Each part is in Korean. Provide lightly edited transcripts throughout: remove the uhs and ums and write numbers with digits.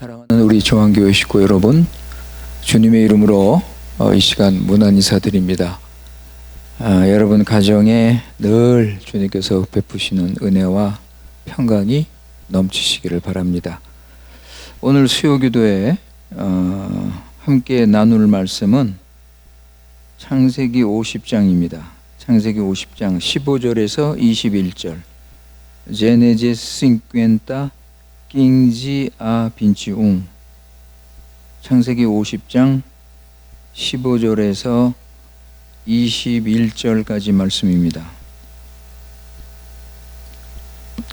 사랑하는 우리 중앙교회 식구 여러분, 주님의 이름으로 이 시간 문안 인사드립니다. 여러분 가정에 늘 주님께서 베푸시는 은혜와 평강이 넘치시기를 바랍니다. 오늘 수요기도에 함께 나눌 말씀은 창세기 50장입니다. 창세기 50장 15절에서 21절. Gênesis 50, 15 a 21. 창세기 50장 15절에서 21절까지 말씀입니다.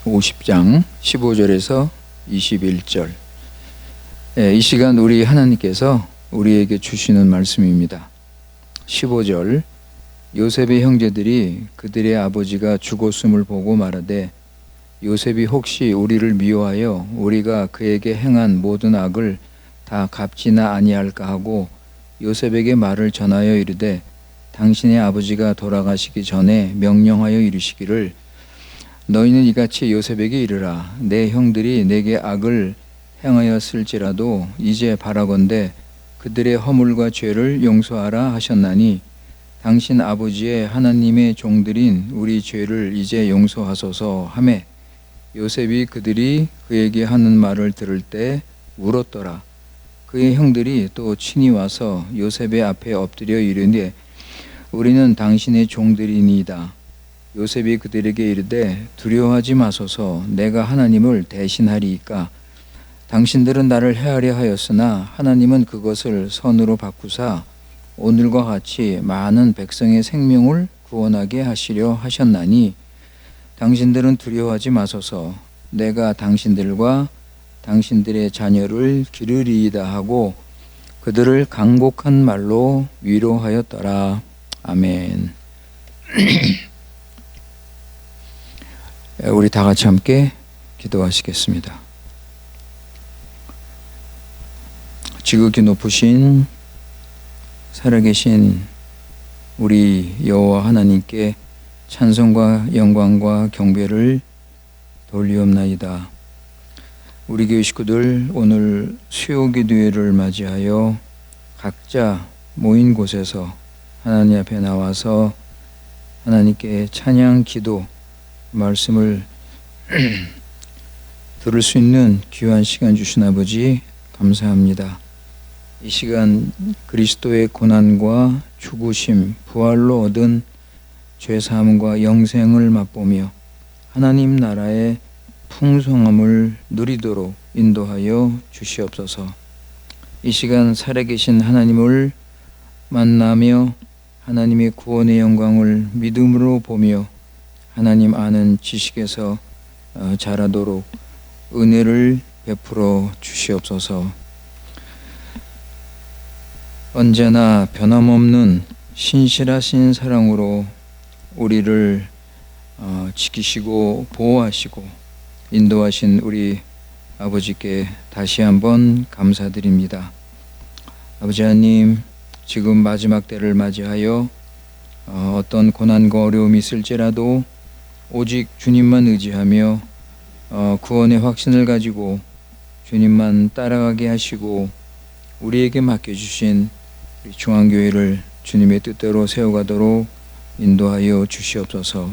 50장 15절에서 21절. 이 시간 우리 하나님께서 우리에게 주시는 말씀입니다. 15절. 요셉의 형제들이 그들의 아버지가 죽었음을 보고 말하되 요셉이 혹시 우리를 미워하여 우리가 그에게 행한 모든 악을 다 갚지나 아니할까 하고 요셉에게 말을 전하여 이르되 당신의 아버지가 돌아가시기 전에 명령하여 이르시기를 너희는 이같이 요셉에게 이르라 내 형들이 내게 악을 행하였을지라도 이제 바라건대 그들의 허물과 죄를 용서하라 하셨나니 당신 아버지의 하나님의 종들인 우리 죄를 이제 용서하소서 하매 요셉이 그들이 그에게 하는 말을 들을 때 울었더라. 그의 형들이 또 친히 와서 요셉의 앞에 엎드려 이르되 우리는 당신의 종들이니이다. 요셉이 그들에게 이르되 두려워하지 마소서 내가 하나님을 대신하리이까 당신들은 나를 해하려 하였으나 하나님은 그것을 선으로 바꾸사 오늘과 같이 많은 백성의 생명을 구원하게 하시려 하셨나니 당신들은 두려워하지 마소서 내가 당신들과 당신들의 자녀를 기르리이다 하고 그들을 간곡한 말로 위로하였더라. 아멘. 우리 다 같이 함께 기도하시겠습니다. 지극히 높으신 살아계신 우리 여호와 하나님께 찬송과 영광과 경배를 돌리옵나이다. 우리 교회 식구들 오늘 수요기도회를 맞이하여 각자 모인 곳에서 하나님 앞에 나와서 하나님께 찬양, 기도, 말씀을 들을 수 있는 귀한 시간 주신 아버지 감사합니다. 이 시간 그리스도의 고난과 죽으심, 부활로 얻은 죄사함과 영생을 맛보며 하나님 나라의 풍성함을 누리도록 인도하여 주시옵소서. 이 시간 살아계신 하나님을 만나며 하나님의 구원의 영광을 믿음으로 보며 하나님 아는 지식에서 자라도록 은혜를 베풀어 주시옵소서. 언제나 변함없는 신실하신 사랑으로 우리를 지키시고 보호하시고 인도하신 우리 아버지께 다시 한번 감사드립니다. 아버지 하나님, 지금 마지막 때를 맞이하여 어떤 고난과 어려움이 있을지라도 오직 주님만 의지하며 구원의 확신을 가지고 주님만 따라가게 하시고 우리에게 맡겨주신 우리 중앙교회를 주님의 뜻대로 세워가도록 인도하여 주시옵소서.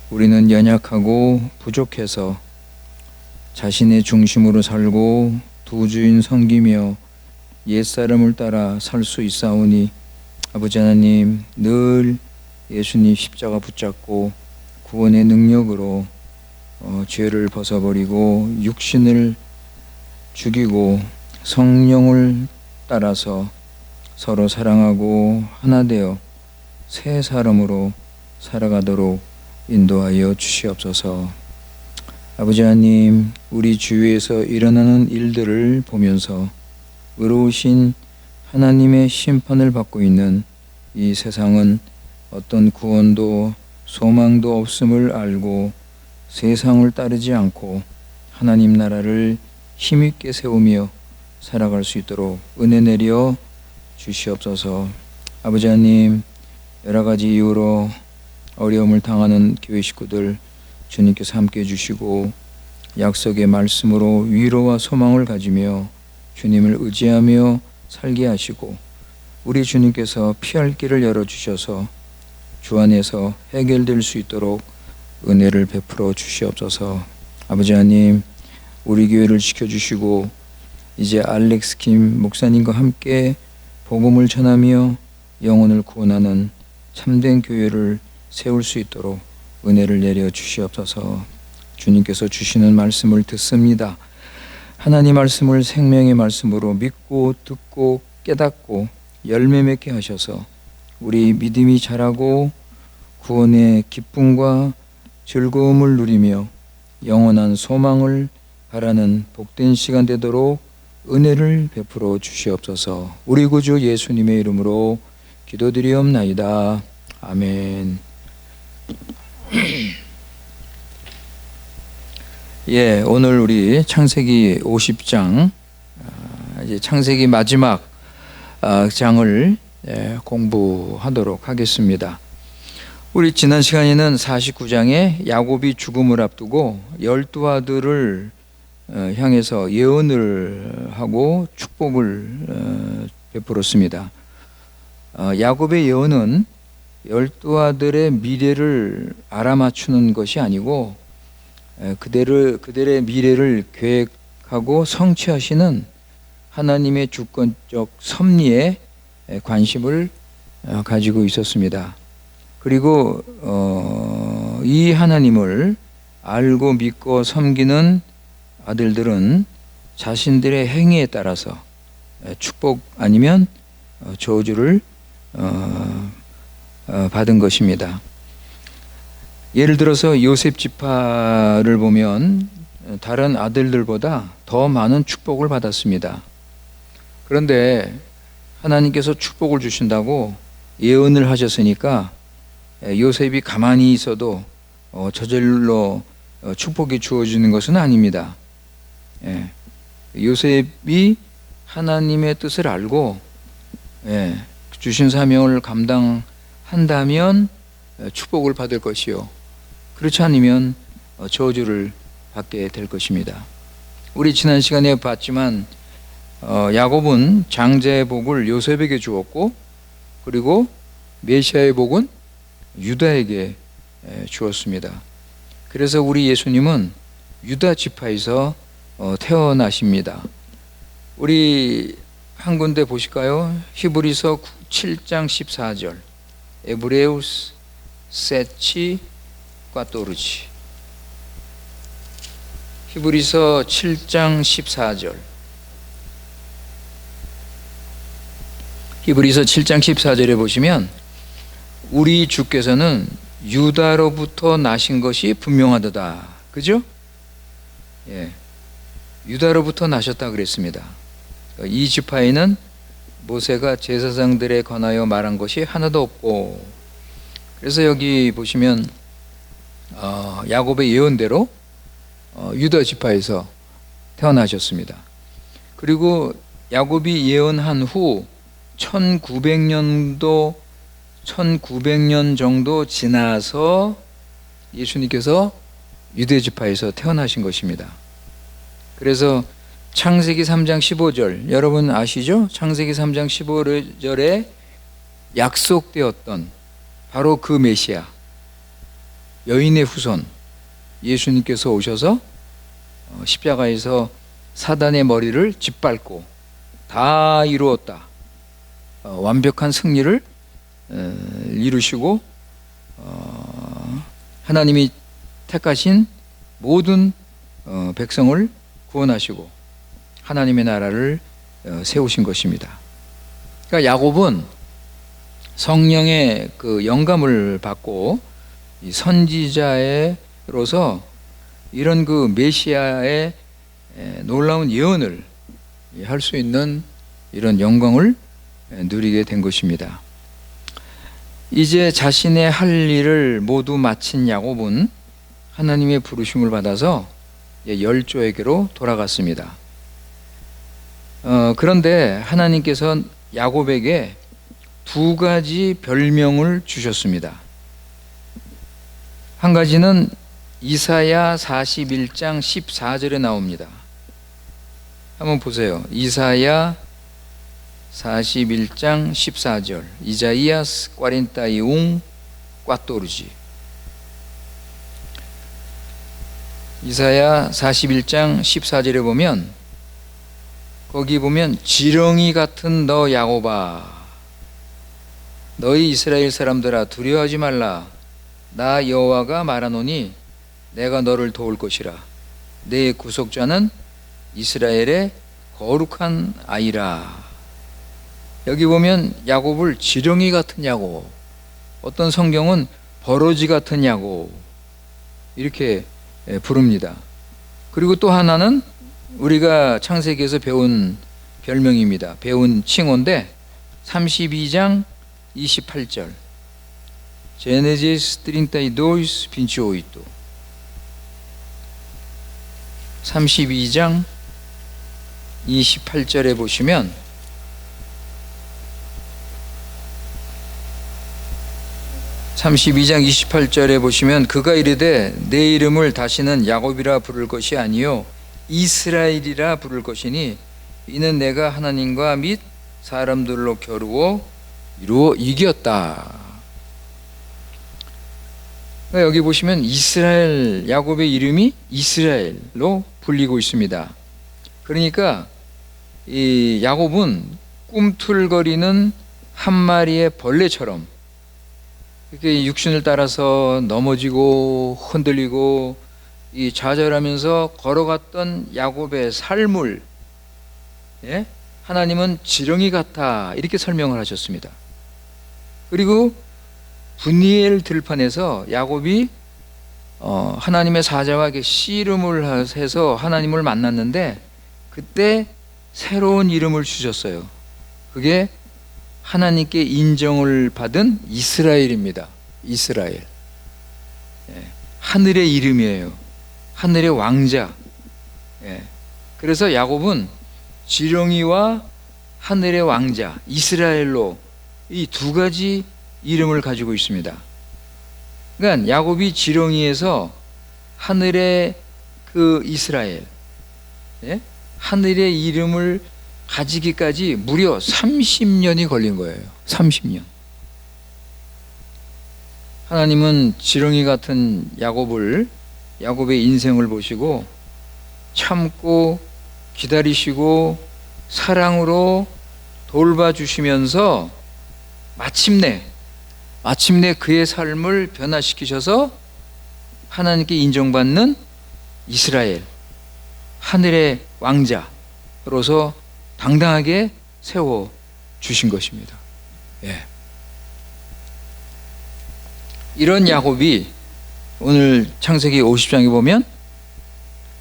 우리는 연약하고 부족해서 자신의 중심으로 살고 두 주인 섬기며 옛사람을 따라 살 수 있사오니 아버지 하나님 늘 예수님 십자가 붙잡고 구원의 능력으로 죄를 벗어버리고 육신을 죽이고 성령을 따라서 서로 사랑하고 하나 되어 새 사람으로 살아가도록 인도하여 주시옵소서. 아버지 하나님, 우리 주위에서 일어나는 일들을 보면서 의로우신 하나님의 심판을 받고 있는 이 세상은 어떤 구원도 소망도 없음을 알고 세상을 따르지 않고 하나님 나라를 힘있게 세우며 살아갈 수 있도록 은혜 내려 주시옵소서. 아버지 하나님, 여러 가지 이유로 어려움을 당하는 교회 식구들 주님께서 함께 해주시고 약속의 말씀으로 위로와 소망을 가지며 주님을 의지하며 살게 하시고 우리 주님께서 피할 길을 열어주셔서 주 안에서 해결될 수 있도록 은혜를 베풀어 주시옵소서. 아버지 하나님, 우리 교회를 지켜주시고 이제 알렉스 김 목사님과 함께 복음을 전하며 영혼을 구원하는 참된 교회를 세울 수 있도록 은혜를 내려 주시옵소서. 주님께서 주시는 말씀을 듣습니다. 하나님 말씀을 생명의 말씀으로 믿고 듣고 깨닫고 열매 맺게 하셔서 우리 믿음이 자라고 구원의 기쁨과 즐거움을 누리며 영원한 소망을 바라는 복된 시간 되도록 은혜를 베풀어 주시옵소서. 우리 구주 예수님의 이름으로 기도드리옵나이다. 아멘. 예, 오늘 우리 창세기 50장, 이제 창세기 마지막 장을 공부하도록 하겠습니다. 우리 지난 시간에는 49장에 야곱이 죽음을 앞두고 12아들을 향해서 예언을 하고 축복을 베풀었습니다. 야곱의 예언은 12아들의 미래를 알아맞추는 것이 아니고 그들의 미래를 계획하고 성취하시는 하나님의 주권적 섭리에 관심을 가지고 있었습니다. 그리고 이 하나님을 알고 믿고 섬기는 아들들은 자신들의 행위에 따라서 축복 아니면 저주를 받은 것입니다. 예를 들어서 요셉 지파를 보면 다른 아들들보다 더 많은 축복을 받았습니다. 그런데 하나님께서 축복을 주신다고 예언을 하셨으니까 요셉이 가만히 있어도 저절로 축복이 주어지는 것은 아닙니다. 요셉이 하나님의 뜻을 알고 주신 사명을 감당한다면 축복을 받을 것이요, 그렇지 않으면 저주를 받게 될 것입니다. 우리 지난 시간에 봤지만 야곱은 장자의 복을 요셉에게 주었고 그리고 메시아의 복은 유다에게 주었습니다. 그래서 우리 예수님은 유다 지파에서 태어나십니다. 우리 한 군데 보실까요? 히브리서 7장 14절. 에브레우스 세치 꽈토르지. 히브리서 7장 14절. 히브리서 7장 14절에 보시면 우리 주께서는 유다로부터 나신 것이 분명하도다. 그죠? 유다로부터 나셨다 그랬습니다. 이 지파에는 모세가 제사장들에 관하여 말한 것이 하나도 없고, 그래서 여기 보시면 야곱의 예언대로 유다 지파에서 태어나셨습니다. 그리고 야곱이 예언한 후 1900년 정도 지나서 예수님께서 유대 지파에서 태어나신 것입니다. 그래서 창세기 3장 15절 여러분 아시죠? 창세기 3장 15절에 약속되었던 바로 그 메시아, 여인의 후손 예수님께서 오셔서 십자가에서 사단의 머리를 짓밟고 다 이루었다, 완벽한 승리를 이루시고 하나님이 택하신 모든 백성을 구원하시고 하나님의 나라를 세우신 것입니다. 그러니까 야곱은 성령의 그 영감을 받고 이 선지자로서 이런 그 메시아의 놀라운 예언을 할 수 있는 이런 영광을 누리게 된 것입니다. 이제 자신의 할 일을 모두 마친 야곱은 하나님의 부르심을 받아서 열조에게로 돌아갔습니다. 그런데 하나님께서 야곱에게 두 가지 별명을 주셨습니다. 한 가지는 이사야 41장 14절에 나옵니다. 한번 보세요. 이사야 41장 14절. Isaías 41:14. 이사야 41장 14절에 보면, 거기 보면 지렁이 같은 너 야곱아, 너희 이스라엘 사람들아 두려워하지 말라. 나 여호와가 말하노니 내가 너를 도울 것이라. 내 구속자는 이스라엘의 거룩한 아이라. 여기 보면 야곱을 지렁이 같은 야곱, 어떤 성경은 버러지 같은 야곱, 이렇게 부릅니다. 그리고 또 하나는 우리가 창세기에서 배운 별명입니다. 배운 칭호인데 32장 28절. Gênesis 32, 28. 32장 28절에 보시면 그가 이르되 내 이름을 다시는 야곱이라 부를 것이 아니요 이스라엘이라 부를 것이니 이는 내가 하나님과 및 사람들로 겨루어 이루어 이겼다. 여기 보시면 이스라엘, 야곱의 이름이 이스라엘로 불리고 있습니다. 그러니까 이 야곱은 꿈틀거리는 한 마리의 벌레처럼 이렇게 육신을 따라서 넘어지고 흔들리고 이 좌절하면서 걸어갔던 야곱의 삶을 하나님은 지렁이 같아 이렇게 설명을 하셨습니다. 그리고 분이엘 들판에서 야곱이 하나님의 사자와 이렇게 씨름을 해서 하나님을 만났는데 그때 새로운 이름을 주셨어요. 그게 하나님께 인정을 받은 이스라엘입니다. 이스라엘. 하늘의 이름이에요. 하늘의 왕자. 그래서 야곱은 지렁이와 하늘의 왕자, 이스라엘로 이 두 가지 이름을 가지고 있습니다. 그러니까 야곱이 지렁이에서 하늘의 그 이스라엘, 하늘의 이름을 가지기까지 무려 30년이 걸린 거예요. 30년. 하나님은 지렁이 같은 야곱의 인생을 보시고 참고 기다리시고 사랑으로 돌봐주시면서 마침내 그의 삶을 변화시키셔서 하나님께 인정받는 이스라엘, 하늘의 왕자로서 당당하게 세워주신 것입니다. 이런 야곱이 오늘 창세기 50장에 보면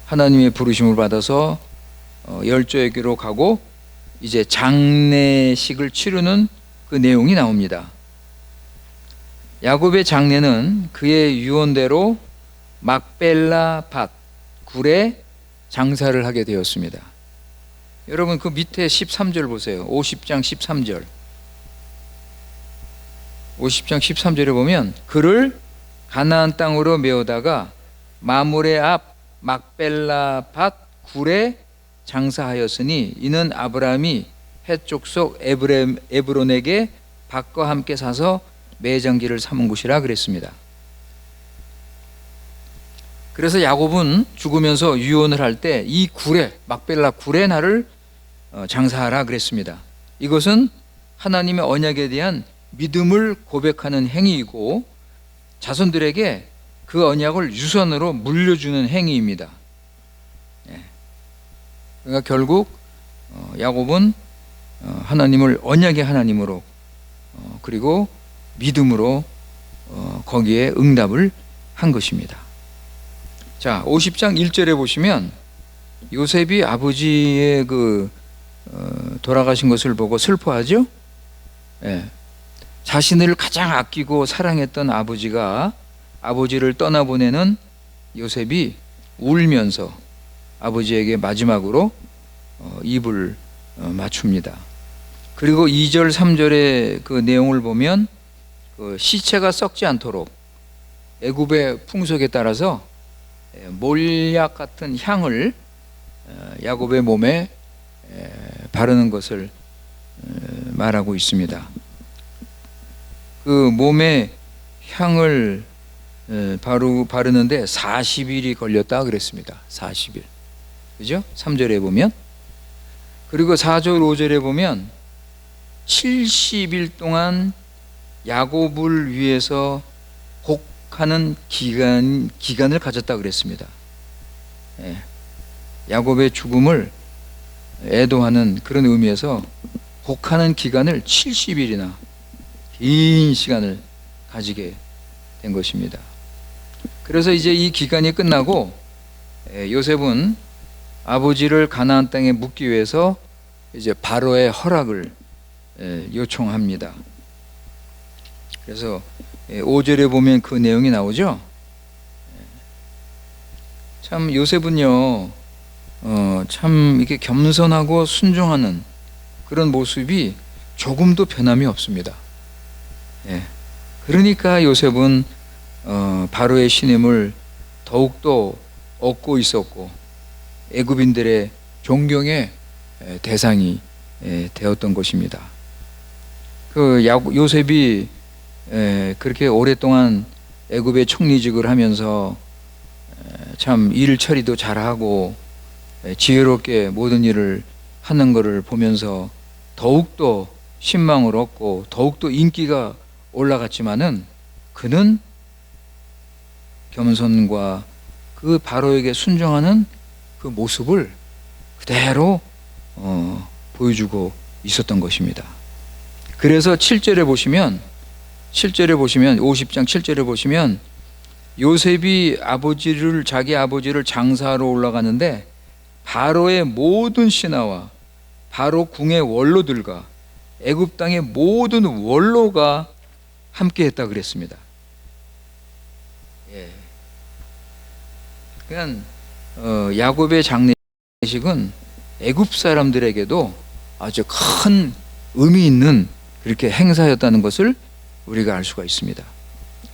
하나님의 부르심을 받아서 열조에게로 가고 이제 장례식을 치르는 그 내용이 나옵니다. 야곱의 장례는 그의 유언대로 막벨라 밭 굴에 장사를 하게 되었습니다. 여러분 그 밑에 13절 보세요. 50장 13절. 50장 13절에 보면 그를 가나안 땅으로 메어다가 마므레 앞 막벨라 밭 굴에 장사하였으니 이는 아브라함이 헷 족속 에브론에게 밭과 함께 사서 매장지를 삼은 곳이라 그랬습니다. 그래서 야곱은 죽으면서 유언을 할 때 이 굴에, 막벨라 굴에 나를 장사하라 그랬습니다. 이것은 하나님의 언약에 대한 믿음을 고백하는 행위이고 자손들에게 그 언약을 유선으로 물려주는 행위입니다. 그러니까 결국 야곱은 하나님을 언약의 하나님으로 그리고 믿음으로 거기에 응답을 한 것입니다. 자, 50장 1절에 보시면 요셉이 아버지의 돌아가신 것을 보고 슬퍼하죠. 자신을 가장 아끼고 사랑했던 아버지가 아버지를 떠나보내는 요셉이 울면서 아버지에게 마지막으로 입을 맞춥니다. 그리고 2절 3절의 그 내용을 보면 그 시체가 썩지 않도록 애굽의 풍속에 따라서 몰약 같은 향을 야곱의 몸에 바르는 것을 말하고 있습니다. 그 몸에 향을 바르는데 40일이 걸렸다 그랬습니다. 40일. 그죠? 3절에 보면. 그리고 4절, 5절에 보면 70일 동안 야곱을 위해서 곡하는 기간을 가졌다 그랬습니다. 야곱의 죽음을 애도하는 그런 의미에서 곡하는 기간을 70일이나 긴 시간을 가지게 된 것입니다. 그래서 이제 이 기간이 끝나고 요셉은 아버지를 가나안 땅에 묻기 위해서 이제 바로의 허락을 요청합니다. 그래서 5절에 보면 그 내용이 나오죠. 참 요셉은요, 참 이렇게 겸손하고 순종하는 그런 모습이 조금도 변함이 없습니다. 그러니까 요셉은 바로의 신임을 더욱더 얻고 있었고 애굽인들의 존경의 대상이 되었던 것입니다. 그 요셉이 그렇게 오랫동안 애굽의 총리직을 하면서 참 일 처리도 잘하고 지혜롭게 모든 일을 하는 것을 보면서 더욱더 신망을 얻고 더욱더 인기가 올라갔지만은 그는 겸손과 그 바로에게 순종하는 그 모습을 그대로 보여주고 있었던 것입니다. 그래서 7절에 보시면 50장 7절에 보시면 요셉이 자기 아버지를 장사하러 올라가는데 바로의 모든 신하와 바로 궁의 원로들과 애굽 땅의 모든 원로가 함께했다 그랬습니다. 그냥 야곱의 장례식은 애굽 사람들에게도 아주 큰 의미 있는 그렇게 행사였다는 것을 우리가 알 수가 있습니다.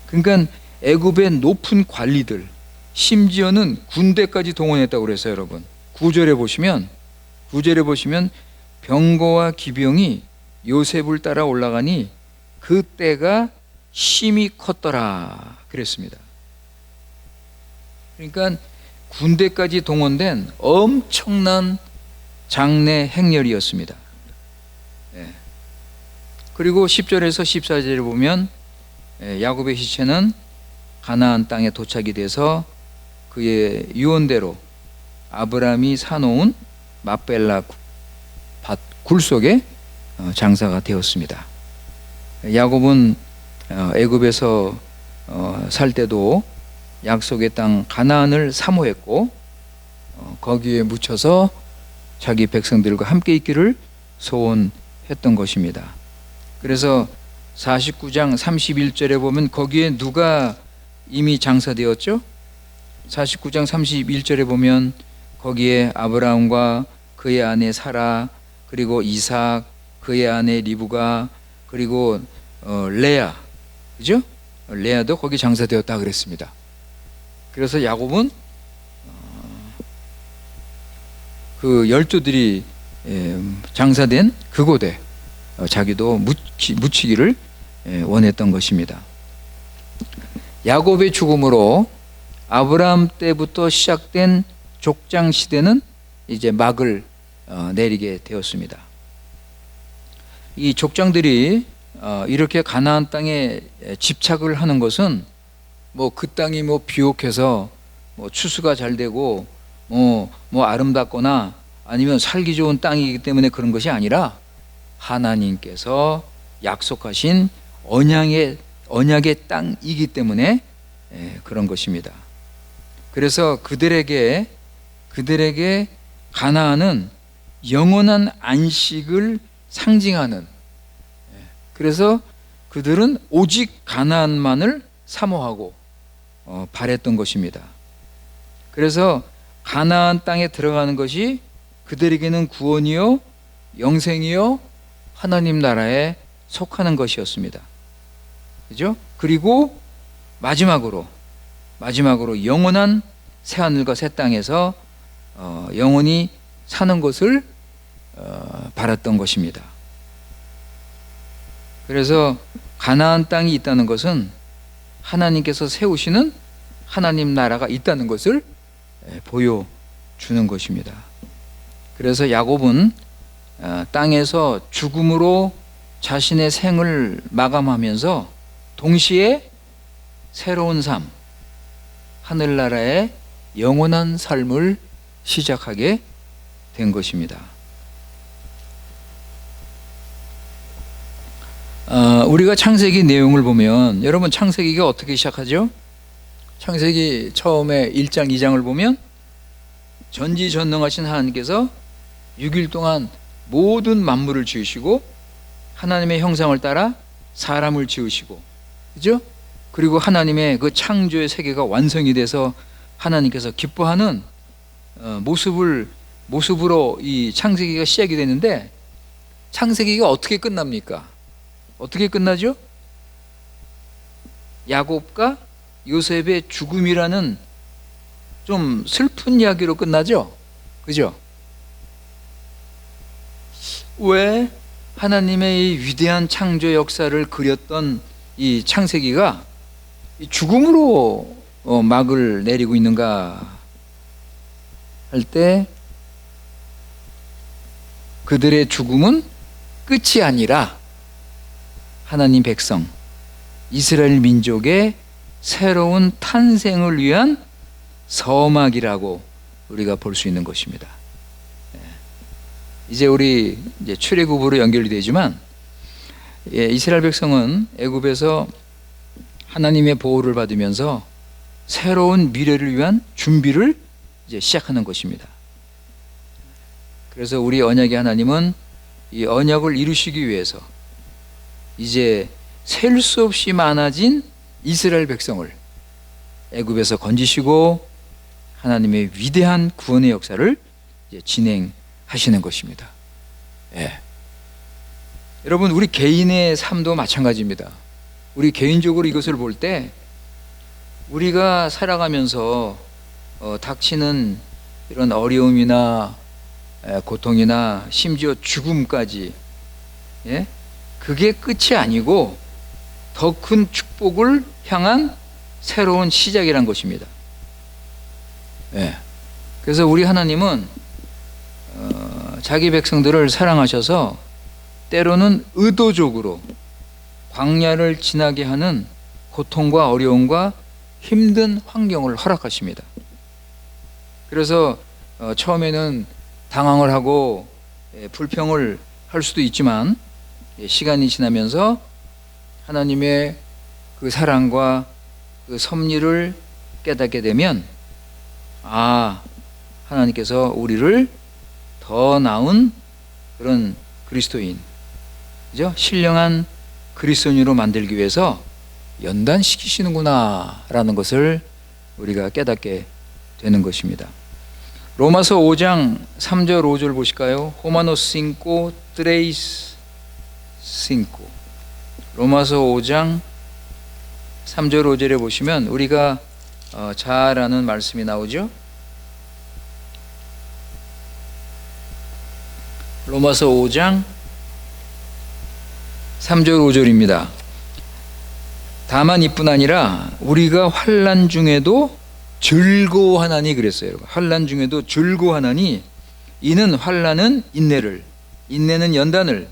그러니까 애굽의 높은 관리들, 심지어는 군대까지 동원했다고 그랬어요, 여러분. 9절에 보시면 병거와 기병이 요셉을 따라 올라가니 그때가 심히 컸더라 그랬습니다. 그러니까 군대까지 동원된 엄청난 장례 행렬이었습니다. 그리고 10절에서 14절에 보면 야곱의 시체는 가나안 땅에 도착이 돼서 그의 유언대로 아브라함이 사놓은 막벨라 굴 속에 장사가 되었습니다. 야곱은 애굽에서 살 때도 약속의 땅 가나안을 사모했고 거기에 묻혀서 자기 백성들과 함께 있기를 소원했던 것입니다. 그래서 49장 31절에 보면 거기에 누가 이미 장사되었죠? 49장 31절에 보면 거기에 아브라함과 그의 아내 사라, 그리고 이삭, 그의 아내 리브가, 그리고 레아, 그죠? 레아도 거기 장사되었다 그랬습니다. 그래서 야곱은 그 열조들이 장사된 그곳에 자기도 묻히기를 원했던 것입니다. 야곱의 죽음으로 아브라함 때부터 시작된 족장 시대는 이제 막을 내리게 되었습니다. 이 족장들이 이렇게 가나안 땅에 집착을 하는 것은 뭐 그 땅이 뭐 비옥해서 뭐 추수가 잘 되고 뭐 아름답거나 아니면 살기 좋은 땅이기 때문에 그런 것이 아니라 하나님께서 약속하신 언약의 땅이기 때문에 그런 것입니다. 그래서 그들에게 가나안은 영원한 안식을 상징하는, 그래서 그들은 오직 가나안만을 사모하고 바랬던 것입니다. 그래서 가나안 땅에 들어가는 것이 그들에게는 구원이요 영생이요 하나님 나라에 속하는 것이었습니다. 그죠? 그리고 마지막으로 영원한 새 하늘과 새 땅에서 영원히 사는 것을 바랐던 것입니다. 그래서 가나안 땅이 있다는 것은 하나님께서 세우시는 하나님 나라가 있다는 것을 보여주는 것입니다. 그래서 야곱은 땅에서 죽음으로 자신의 생을 마감하면서 동시에 새로운 삶, 하늘나라의 영원한 삶을 시작하게 된 것입니다. 우리가 창세기 내용을 보면, 여러분 창세기가 어떻게 시작하죠? 창세기 처음에 1장, 2장을 보면 전지전능하신 하나님께서 6일 동안 모든 만물을 지으시고 하나님의 형상을 따라 사람을 지으시고, 그죠? 그리고 하나님의 그 창조의 세계가 완성이 돼서 하나님께서 기뻐하는 모습으로 이 창세기가 시작이 되는데, 창세기가 어떻게 끝납니까? 어떻게 끝나죠? 야곱과 요셉의 죽음이라는 좀 슬픈 이야기로 끝나죠? 그죠? 왜 하나님의 이 위대한 창조 역사를 그렸던 이 창세기가 죽음으로 막을 내리고 있는가 할 때, 그들의 죽음은 끝이 아니라 하나님 백성 이스라엘 민족의 새로운 탄생을 위한 서막이라고 우리가 볼 수 있는 것입니다. 이제 우리 출애굽으로 연결이 되지만, 이스라엘 백성은 애굽에서 하나님의 보호를 받으면서 새로운 미래를 위한 준비를 이제 시작하는 것입니다. 그래서 우리 언약의 하나님은 이 언약을 이루시기 위해서 이제 셀 수 없이 많아진 이스라엘 백성을 애굽에서 건지시고 하나님의 위대한 구원의 역사를 이제 진행하시는 것입니다. 여러분, 우리 개인의 삶도 마찬가지입니다. 우리 개인적으로 이것을 볼 때, 우리가 살아가면서 닥치는 이런 어려움이나 고통이나 심지어 죽음까지, 그게 끝이 아니고 더 큰 축복을 향한 새로운 시작이란 것입니다. 그래서 우리 하나님은 자기 백성들을 사랑하셔서 때로는 의도적으로 광야를 지나게 하는 고통과 어려움과 힘든 환경을 허락하십니다. 그래서 처음에는 당황을 하고 불평을 할 수도 있지만, 시간이 지나면서 하나님의 그 사랑과 그 섭리를 깨닫게 되면, 하나님께서 우리를 더 나은 그런 그리스도인, 그죠? 신령한 그리스도인으로 만들기 위해서 연단시키시는구나 라는 것을 우리가 깨닫게 되는 것입니다. 로마서 5장 3절 5절 보실까요? Romanos 5, 3, 5. 로마서 5장 3절 5절에 보시면 우리가 잘 아는 말씀이 나오죠. 로마서 5장 3절 5절입니다. 다만 이뿐 아니라 우리가 환난 중에도 즐거워하나니, 그랬어요. 여러분, 환난 중에도 즐거워하나니, 이는 환난은 인내를, 인내는 연단을,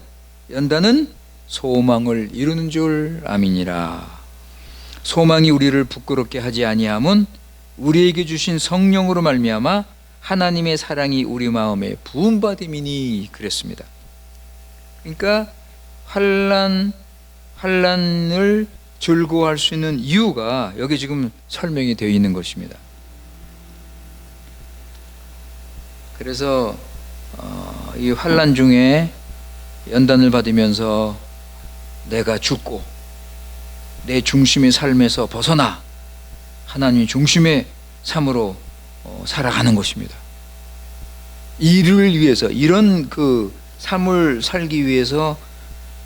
연단은 소망을 이루는 줄 아미니라. 소망이 우리를 부끄럽게 하지 아니함은 우리에게 주신 성령으로 말미암아 하나님의 사랑이 우리 마음에 부음받음이니, 그랬습니다. 그러니까 환난을 즐거워할 수 있는 이유가 여기 지금 설명이 되어 있는 것입니다. 그래서 이 환난 중에 연단을 받으면서 내가 죽고 내 중심의 삶에서 벗어나 하나님 중심의 삶으로 살아가는 것입니다. 이를 위해서, 이런 그 삶을 살기 위해서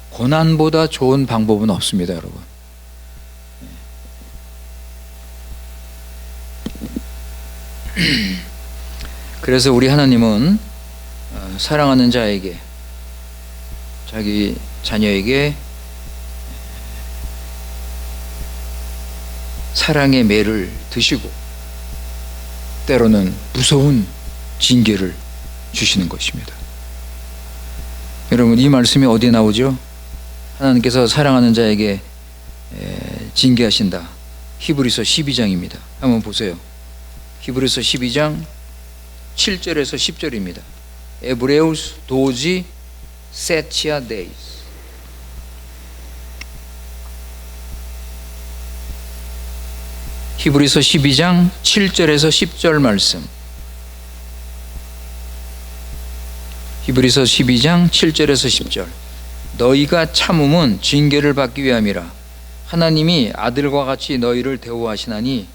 고난보다 좋은 방법은 없습니다, 여러분. 그래서 우리 하나님은 사랑하는 자에게, 자기 자녀에게 사랑의 매를 드시고 때로는 무서운 징계를 주시는 것입니다. 여러분, 이 말씀이 어디에 나오죠? 하나님께서 사랑하는 자에게 징계하신다. 히브리서 12장입니다. 한번 보세요. 히브리서 12장 7절에서 10절입니다. 에브레우스 도지 세치아 데이스. 히브리서 12장 7절에서 10절 말씀. 히브리서 12장 7절에서 10절. 너희가 참음은 징계를 받기 위함이라. 하나님이 아들과 같이 너희를 대우하시나니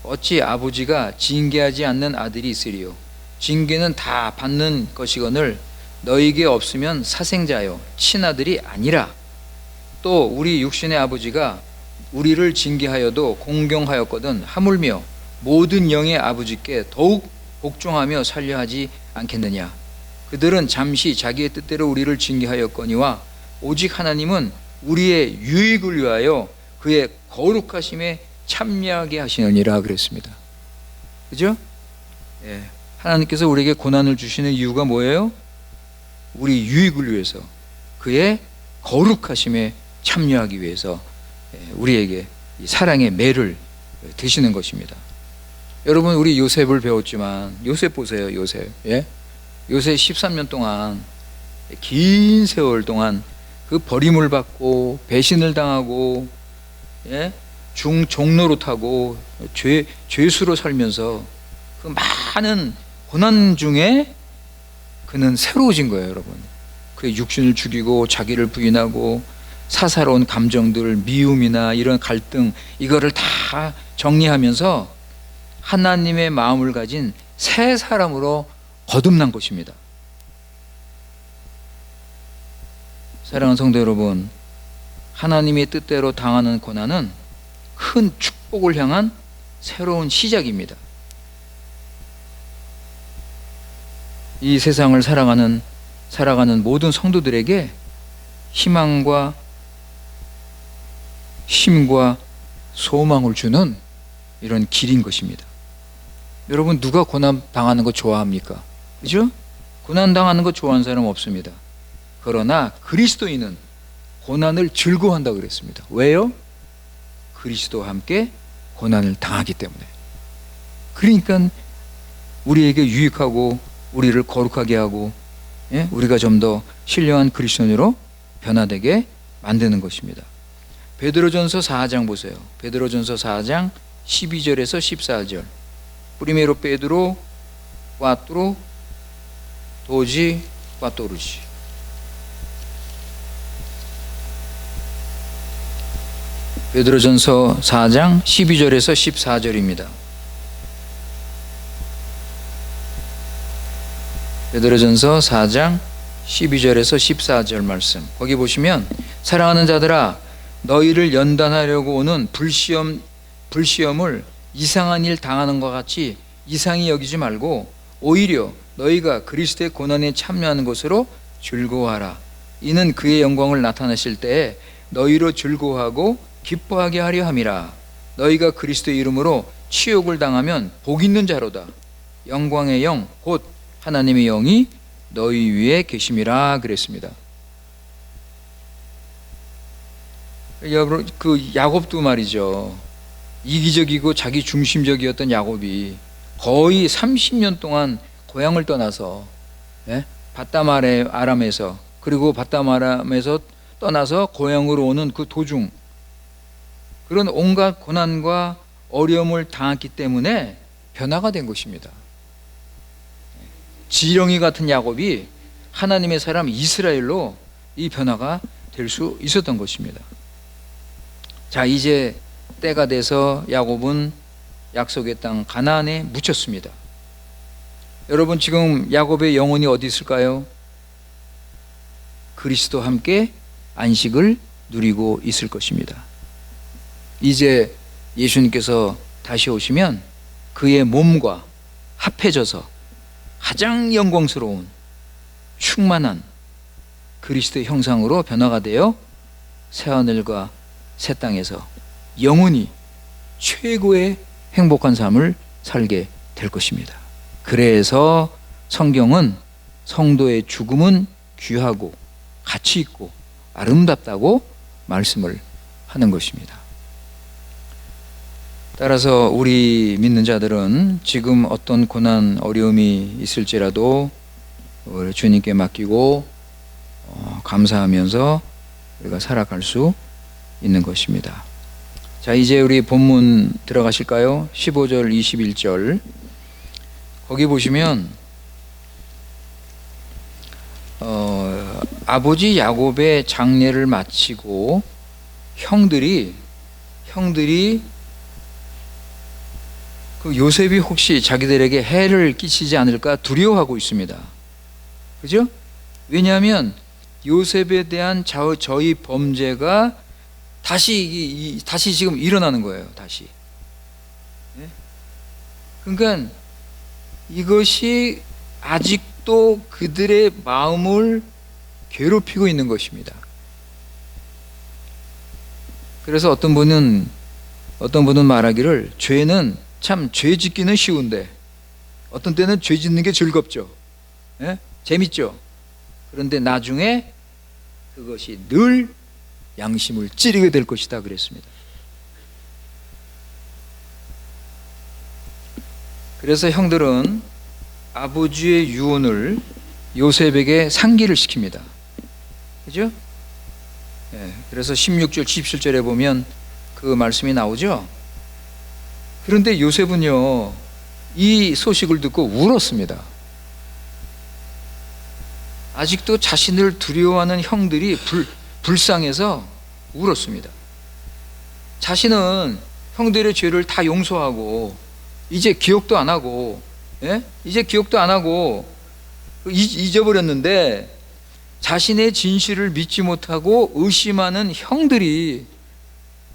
어찌 아버지가 징계하지 않는 아들이 있으리요. 징계는 다 받는 것이거늘 너희에게 없으면 사생자요 친아들이 아니라. 또 우리 육신의 아버지가 우리를 징계하여도 공경하였거든 하물며 모든 영의 아버지께 더욱 복종하며 살려 하지 않겠느냐. 그들은 잠시 자기의 뜻대로 우리를 징계하였거니와 오직 하나님은 우리의 유익을 위하여 그의 거룩하심에 참여하게 하시느니라 그랬습니다. 그죠? 예. 하나님께서 우리에게 고난을 주시는 이유가 뭐예요? 우리 유익을 위해서, 그의 거룩하심에 참여하기 위해서 우리에게 이 사랑의 매를 드시는 것입니다. 여러분, 우리 요셉을 배웠지만 요셉 보세요. 요셉. 예? 요셉 13년 동안, 긴 세월 동안 그 버림을 받고 배신을 당하고, 예? 종노릇하고 죄수로 살면서 그 많은 고난 중에 그는 새로워진 거예요, 여러분. 그의 육신을 죽이고 자기를 부인하고 사사로운 감정들, 미움이나 이런 갈등, 이거를 다 정리하면서 하나님의 마음을 가진 새 사람으로 거듭난 것입니다. 사랑하는 성도 여러분, 하나님의 뜻대로 당하는 고난은 큰 축복을 향한 새로운 시작입니다. 이 세상을 살아가는 모든 성도들에게 희망과 힘과 소망을 주는 이런 길인 것입니다. 여러분, 누가 고난 당하는 거 좋아합니까? 그죠? 고난 당하는 거 좋아하는 사람 없습니다. 그러나 그리스도인은 고난을 즐거워한다고 그랬습니다. 왜요? 그리스도와 함께 고난을 당하기 때문에. 그러니까 우리에게 유익하고 우리를 거룩하게 하고, 예? 우리가 좀 더 신령한 그리스도인으로 변화되게 만드는 것입니다. 베드로전서 4장 보세요. 베드로전서 4장 12절에서 14절. 프리메로 베드로 꽈뚜로 도지 꽈토르지. 베드로전서 4장 12절에서 14절입니다. 베드로전서 4장 12절에서 14절 말씀. 거기 보시면 사랑하는 자들아, 너희를 연단하려고 오는 불시험을 이상한 일 당하는 것 같이 이상히 여기지 말고 오히려 너희가 그리스도의 고난에 참여하는 것으로 즐거워하라. 이는 그의 영광을 나타내실 때에 너희로 즐거워하고 기뻐하게 하려 함이라. 너희가 그리스도의 이름으로 치욕을 당하면 복 있는 자로다. 영광의 영 곧 하나님의 영이 너희 위에 계심이라 그랬습니다. 여러분, 그 야곱도 말이죠. 이기적이고 자기 중심적이었던 야곱이 거의 30년 동안 고향을 떠나서, 예? 바다마람에서, 그리고 바다마람에서 떠나서 고향으로 오는 그 도중 그런 온갖 고난과 어려움을 당했기 때문에 변화가 된 것입니다. 지렁이 같은 야곱이 하나님의 사람 이스라엘로 이 변화가 될 수 있었던 것입니다. 자, 이제 때가 돼서 야곱은 약속의 땅 가나안에 묻혔습니다. 여러분, 지금 야곱의 영혼이 어디 있을까요? 그리스도와 함께 안식을 누리고 있을 것입니다. 이제 예수님께서 다시 오시면 그의 몸과 합해져서 가장 영광스러운 충만한 그리스도의 형상으로 변화가 되어 새하늘과 새 땅에서 영원히 최고의 행복한 삶을 살게 될 것입니다. 그래서 성경은 성도의 죽음은 귀하고 가치 있고 아름답다고 말씀을 하는 것입니다. 따라서 우리 믿는 자들은 지금 어떤 고난 어려움이 있을지라도 우리 주님께 맡기고 감사하면서 우리가 살아갈 수 있는 것입니다. 자, 이제 우리 본문 들어가실까요? 15절 21절 거기 보시면 아버지 야곱의 장례를 마치고 형들이 그 요셉이 혹시 자기들에게 해를 끼치지 않을까 두려워하고 있습니다. 그죠? 왜냐하면 요셉에 대한 저희 범죄가 다시 지금 일어나는 거예요. 다시. 그러니까 이것이 아직도 그들의 마음을 괴롭히고 있는 것입니다. 그래서 어떤 분은 말하기를 죄는 참 죄 짓기는 쉬운데 어떤 때는 죄 짓는 게 즐겁죠. 재밌죠. 그런데 나중에 그것이 늘 양심을 찌르게 될 것이다 그랬습니다. 그래서 형들은 아버지의 유언을 요셉에게 상기를 시킵니다. 그죠? 그래서 16절 17절에 보면 그 말씀이 나오죠. 그런데 요셉은요 이 소식을 듣고 울었습니다. 아직도 자신을 두려워하는 형들이 불쌍해서 울었습니다. 자신은 형들의 죄를 다 용서하고 이제 기억도 안 하고 잊어버렸는데 자신의 진실을 믿지 못하고 의심하는 형들이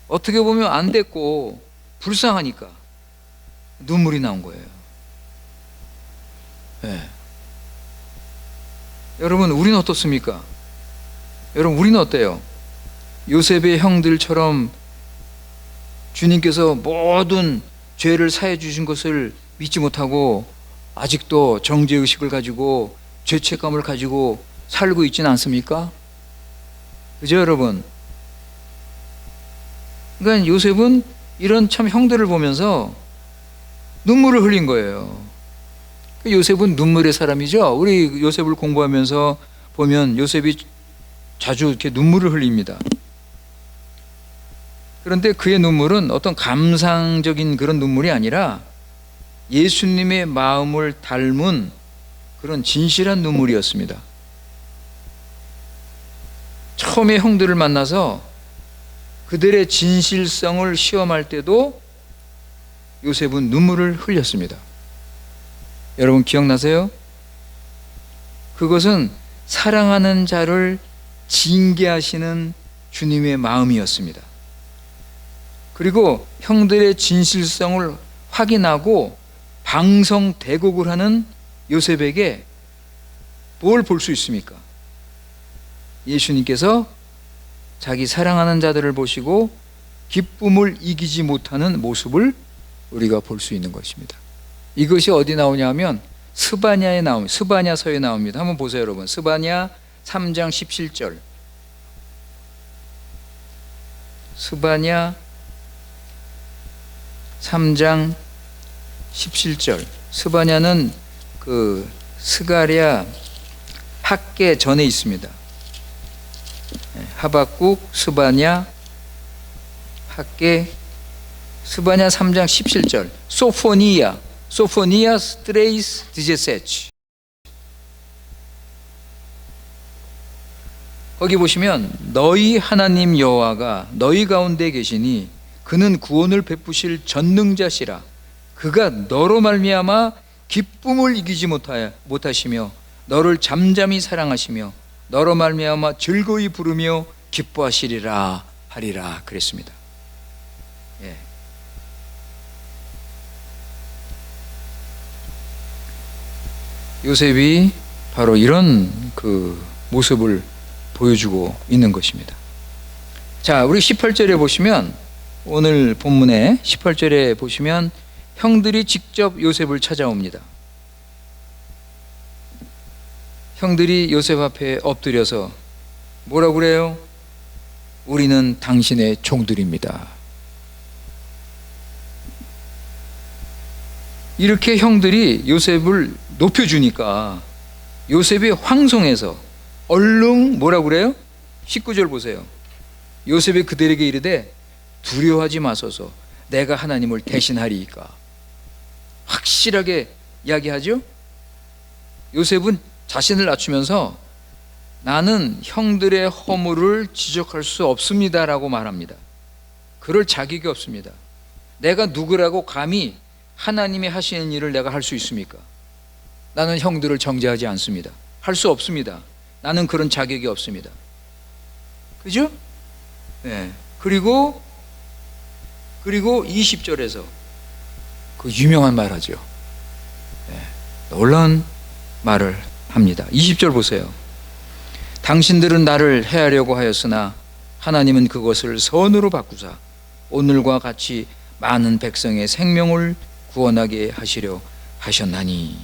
어떻게 보면 안 됐고 불쌍하니까 눈물이 나온 거예요. 여러분, 우리는 어떻습니까? 여러분, 우리는 어때요? 요셉의 형들처럼 주님께서 모든 죄를 사해 주신 것을 믿지 못하고 아직도 정죄의식을 가지고 죄책감을 가지고 살고 있지는 않습니까? 그죠, 여러분? 그러니까 요셉은 이런 참 형들을 보면서 눈물을 흘린 거예요. 요셉은 눈물의 사람이죠. 우리 요셉을 공부하면서 보면 요셉이 자주 이렇게 눈물을 흘립니다. 그런데 그의 눈물은 어떤 감상적인 그런 눈물이 아니라 예수님의 마음을 닮은 그런 진실한 눈물이었습니다. 처음에 형들을 만나서 그들의 진실성을 시험할 때도 요셉은 눈물을 흘렸습니다. 여러분 기억나세요? 그것은 사랑하는 자를 징계하시는 주님의 마음이었습니다. 그리고 형들의 진실성을 확인하고 방성대곡을 하는 요셉에게 뭘 볼 수 있습니까? 예수님께서 자기 사랑하는 자들을 보시고 기쁨을 이기지 못하는 모습을 우리가 볼 수 있는 것입니다. 이것이 어디 나오냐면 스바냐에 나옵니다. 스바냐서에 나옵니다. 한번 보세요, 여러분. 스바냐 3장 17절. 스바냐 3장 17절. 스바냐는 그 스가랴 학계 전에 있습니다. 하박국, 스바냐, 학계, 스바냐 3장 17절. 소포니아 스트레이스 디제세치. 거기 보시면 너희 하나님 여호와가 너희 가운데 계시니 그는 구원을 베푸실 전능자시라. 그가 너로 말미암아 기쁨을 이기지 못하시며 너를 잠잠히 사랑하시며 너로 말미암아 즐거이 부르며 기뻐하시리라 하리라 그랬습니다. 요셉이 바로 이런 그 모습을 보여주고 있는 것입니다. 자, 우리 18절에 보시면, 오늘 본문에 18절에 보시면 형들이 직접 요셉을 찾아옵니다. 형들이 요셉 앞에 엎드려서 뭐라고 그래요? 우리는 당신의 종들입니다. 이렇게 형들이 요셉을 높여주니까 요셉이 황송해서 얼른 뭐라고 그래요? 19절 보세요. 요셉이 그들에게 이르되 두려워하지 마소서, 내가 하나님을 대신하리이까. 확실하게 이야기하죠. 요셉은 자신을 낮추면서 나는 형들의 허물을 지적할 수 없습니다 라고 말합니다. 그럴 자격이 없습니다. 내가 누구라고 감히 하나님이 하시는 일을 내가 할 수 있습니까? 나는 형들을 정죄하지 않습니다. 할 수 없습니다. 나는 그런 자격이 없습니다. 그죠? 네. 그리고 20절에서 그 유명한 말 하죠. 네. 놀라운 말을 합니다. 20절 보세요. 당신들은 나를 해하려고 하였으나 하나님은 그것을 선으로 바꾸사 오늘과 같이 많은 백성의 생명을 구원하게 하시려 하셨나니.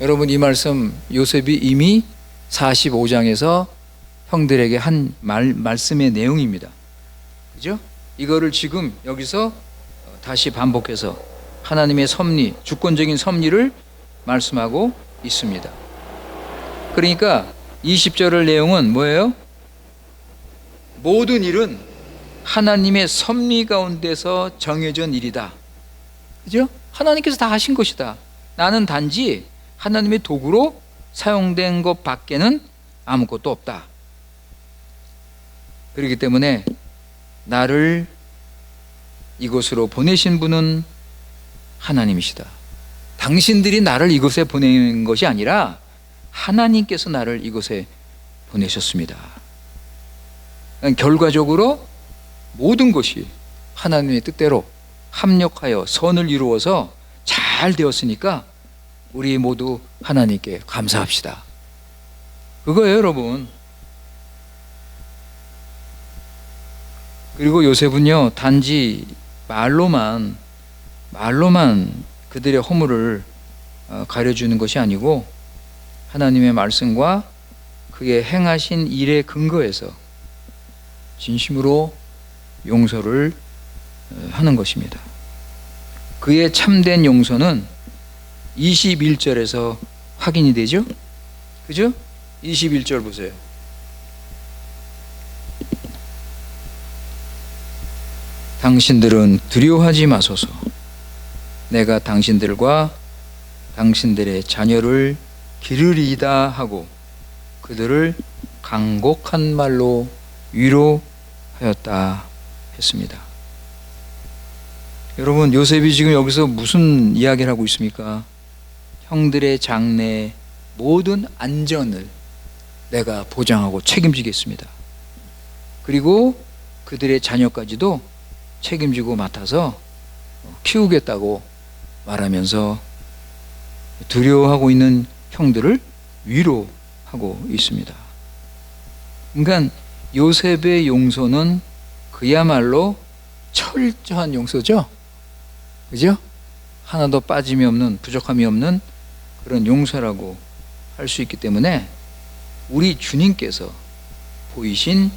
여러분, 이 말씀 요셉이 이미 45장에서 형들에게 한 말씀의 내용입니다. 그죠? 이거를 지금 여기서 다시 반복해서 하나님의 섭리, 주권적인 섭리를 말씀하고 있습니다. 그러니까 20절의 내용은 뭐예요? 모든 일은 하나님의 섭리 가운데서 정해진 일이다. 그죠? 하나님께서 다 하신 것이다. 나는 단지 하나님의 도구로 사용된 것 밖에는 아무것도 없다. 그렇기 때문에 나를 이곳으로 보내신 분은 하나님이시다. 당신들이 나를 이곳에 보낸 것이 아니라 하나님께서 나를 이곳에 보내셨습니다. 결과적으로 모든 것이 하나님의 뜻대로 합력하여 선을 이루어서 잘 되었으니까 우리 모두 하나님께 감사합시다. 그거예요, 여러분. 그리고 요셉은요, 단지 말로만 그들의 허물을 가려주는 것이 아니고 하나님의 말씀과 그의 행하신 일에 근거해서 진심으로 용서를 하는 것입니다. 그의 참된 용서는 21절에서 확인이 되죠? 그죠? 21절 보세요. 당신들은 두려워하지 마소서. 내가 당신들과 당신들의 자녀를 기르리이다 하고 그들을 간곡한 말로 위로하였다 했습니다. 여러분, 요셉이 지금 여기서 무슨 이야기를 하고 있습니까? 형들의 장래 모든 안전을 내가 보장하고 책임지겠습니다. 그리고 그들의 자녀까지도 책임지고 맡아서 키우겠다고 말하면서 두려워하고 있는 형들을 위로하고 있습니다. 그러니까 요셉의 용서는 그야말로 철저한 용서죠. 그죠? 하나도 빠짐이 없는, 부족함이 없는 그런 용서라고 할 수 있기 때문에 우리 주님께서 보이신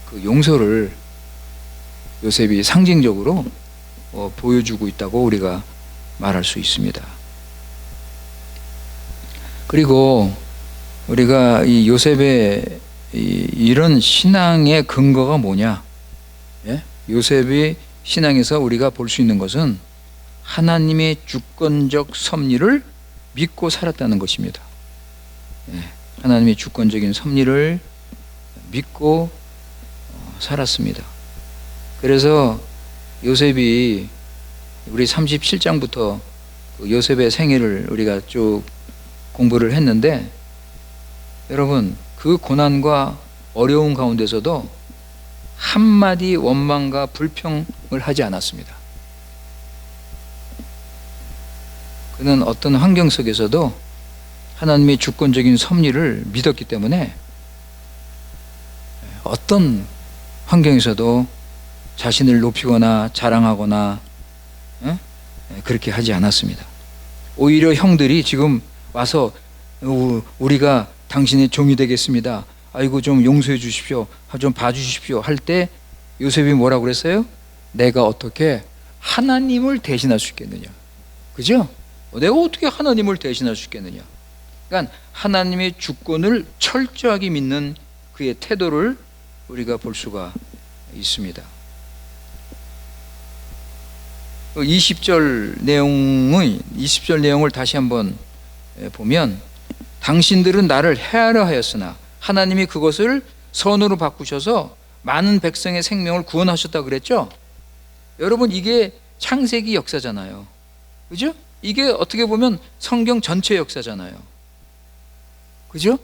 그 용서를 요셉이 상징적으로 보여주고 있다고 우리가 말할 수 있습니다. 그리고 우리가 이 요셉의 이런 신앙의 근거가 뭐냐? 예? 요셉의 신앙에서 우리가 볼 수 있는 것은 하나님의 주권적 섭리를 믿고 살았다는 것입니다. 예, 하나님의 주권적인 섭리를 믿고 살았습니다. 그래서 요셉이 우리 37장부터 요셉의 생애를 우리가 쭉 공부를 했는데, 여러분, 그 고난과 어려운 가운데서도 한마디 원망과 불평을 하지 않았습니다. 그는 어떤 환경 속에서도 하나님의 주권적인 섭리를 믿었기 때문에 어떤 환경에서도 자신을 높이거나 자랑하거나 그렇게 하지 않았습니다. 오히려 형들이 지금 와서 우리가 당신의 종이 되겠습니다. 아이고 좀 용서해 주십시오. 좀 봐주십시오. 할 때 요셉이 뭐라고 그랬어요? 내가 어떻게 하나님을 대신할 수 있겠느냐. 그죠? 내가 어떻게 하나님을 대신할 수 있겠느냐. 그러니까 하나님의 주권을 철저하게 믿는 그의 태도를 우리가 볼 수가 있습니다. 20절 내용을 다시 한번 보면 당신들은 나를 해하려 하였으나 하나님이 그것을 선으로 바꾸셔서 많은 백성의 생명을 구원하셨다고 그랬죠. 여러분 이게 창세기 역사잖아요. 그죠? 이게 어떻게 보면 성경 전체 역사잖아요. 그죠?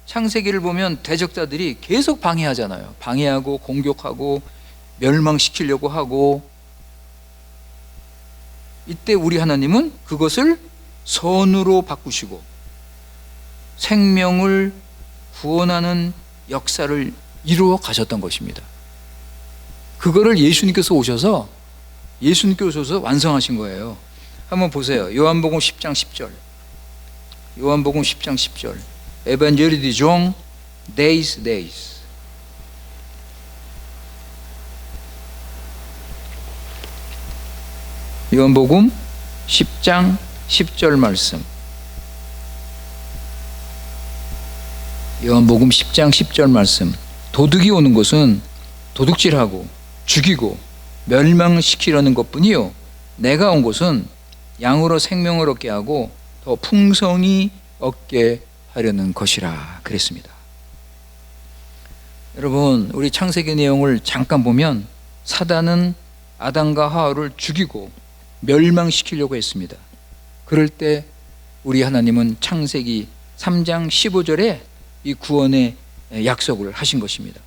창세기를 보면 대적자들이 계속 방해하잖아요. 방해하고 공격하고 멸망시키려고 하고, 이때 우리 하나님은 그것을 선으로 바꾸시고 생명을 구원하는 역사를 이루어 가셨던 것입니다. 그거를 예수님께서 오셔서 완성하신 거예요. 한번 보세요. 요한복음 10장 10절. 요한복음 10장 10절. 에반젤리 디종 데이스 데이스. 요한복음 10장 10절 말씀. 요한복음 10장 10절 말씀. 도둑이 오는 것은 도둑질하고 죽이고 멸망시키려는 것뿐이요 내가 온 것은 양으로 생명을 얻게 하고 더 풍성히 얻게 하려는 것이라 그랬습니다. 여러분 우리 창세기 내용을 잠깐 보면 사단은 아담과 하와를 죽이고 멸망시키려고 했습니다. 그럴 때 우리 하나님은 창세기 3장 15절에 이 구원의 약속을 하신 것입니다.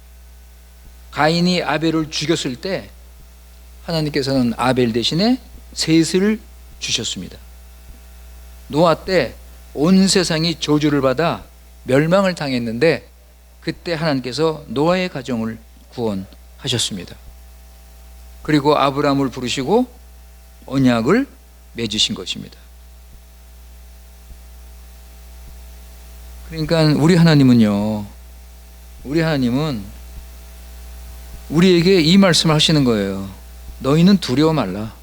가인이 아벨을 죽였을 때 하나님께서는 아벨 대신에 셋을 주셨습니다. 노아 때 온 세상이 저주를 받아 멸망을 당했는데 그때 하나님께서 노아의 가정을 구원하셨습니다. 그리고 아브라함을 부르시고 언약을 맺으신 것입니다. 그러니까 우리 하나님은 우리에게 이 말씀을 하시는 거예요. 너희는 두려워 말라.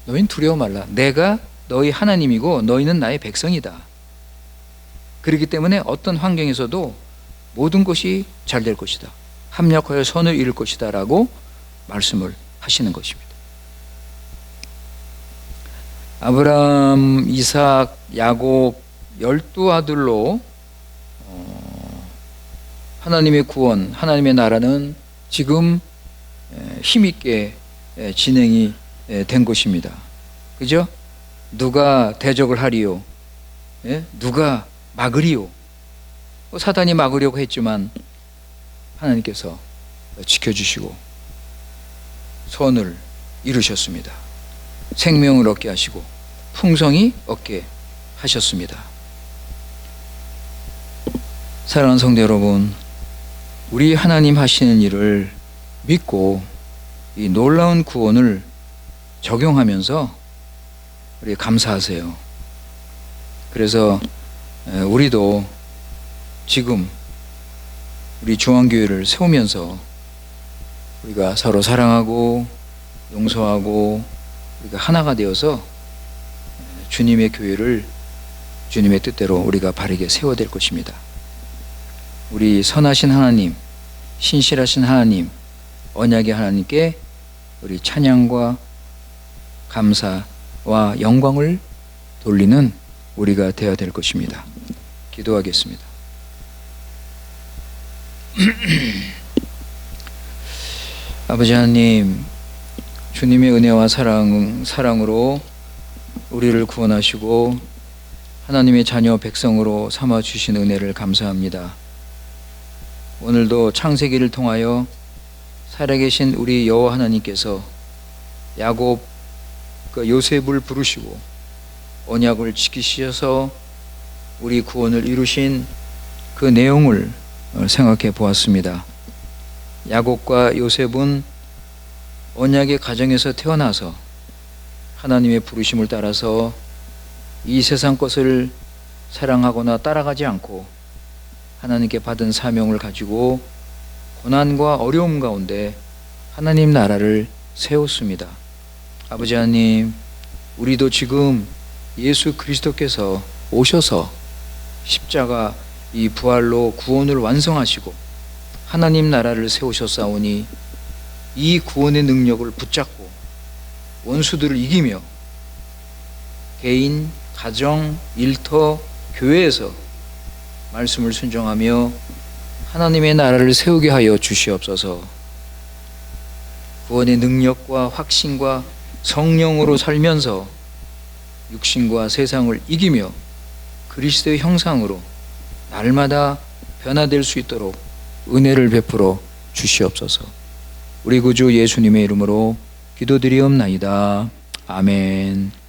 너희는 두려워 말라. 내가 너희 하나님이고 너희는 나의 백성이다. 그렇기 때문에 어떤 환경에서도 모든 것이 잘 될 것이다. 합력하여 선을 이룰 것이다 라고 말씀을 하시는 것입니다. 아브라함, 이삭, 야곱 12아들로 하나님의 구원, 하나님의 나라는 지금 힘있게 진행이 된 것입니다. 그죠? 누가 대적을 하리요? 누가 막으리요? 사단이 막으려고 했지만 하나님께서 지켜주시고 선을 이루셨습니다. 생명을 얻게 하시고 풍성히 얻게 하셨습니다. 사랑하는 성도 여러분, 우리 하나님 하시는 일을 믿고 이 놀라운 구원을 적용하면서 우리 감사하세요. 그래서 우리도 지금 우리 중앙교회를 세우면서 우리가 서로 사랑하고 용서하고 우리가 하나가 되어서 주님의 교회를 주님의 뜻대로 우리가 바르게 세워야 될 것입니다. 우리 선하신 하나님, 신실하신 하나님, 언약의 하나님께 우리 찬양과 감사와 영광을 돌리는 우리가 되어야 될 것입니다. 기도하겠습니다. 아버지 하나님, 주님의 은혜와 사랑으로 우리를 구원하시고 하나님의 자녀 백성으로 삼아 주신 은혜를 감사합니다. 오늘도 창세기를 통하여 살아계신 우리 여호와 하나님께서 야곱 요셉을 부르시고 언약을 지키셔서 우리 구원을 이루신 그 내용을 생각해 보았습니다. 야곱과 요셉은 언약의 가정에서 태어나서 하나님의 부르심을 따라서 이 세상 것을 사랑하거나 따라가지 않고 하나님께 받은 사명을 가지고 고난과 어려움 가운데 하나님 나라를 세웠습니다. 아버지 하나님, 우리도 지금 예수 그리스도께서 오셔서 십자가 이 부활로 구원을 완성하시고 하나님 나라를 세우셨사오니 이 구원의 능력을 붙잡고 원수들을 이기며 개인, 가정, 일터, 교회에서 말씀을 순종하며 하나님의 나라를 세우게 하여 주시옵소서. 구원의 능력과 확신과 성령으로 살면서 육신과 세상을 이기며 그리스도의 형상으로 날마다 변화될 수 있도록 은혜를 베풀어 주시옵소서. 우리 구주 예수님의 이름으로 기도드리옵나이다. 아멘.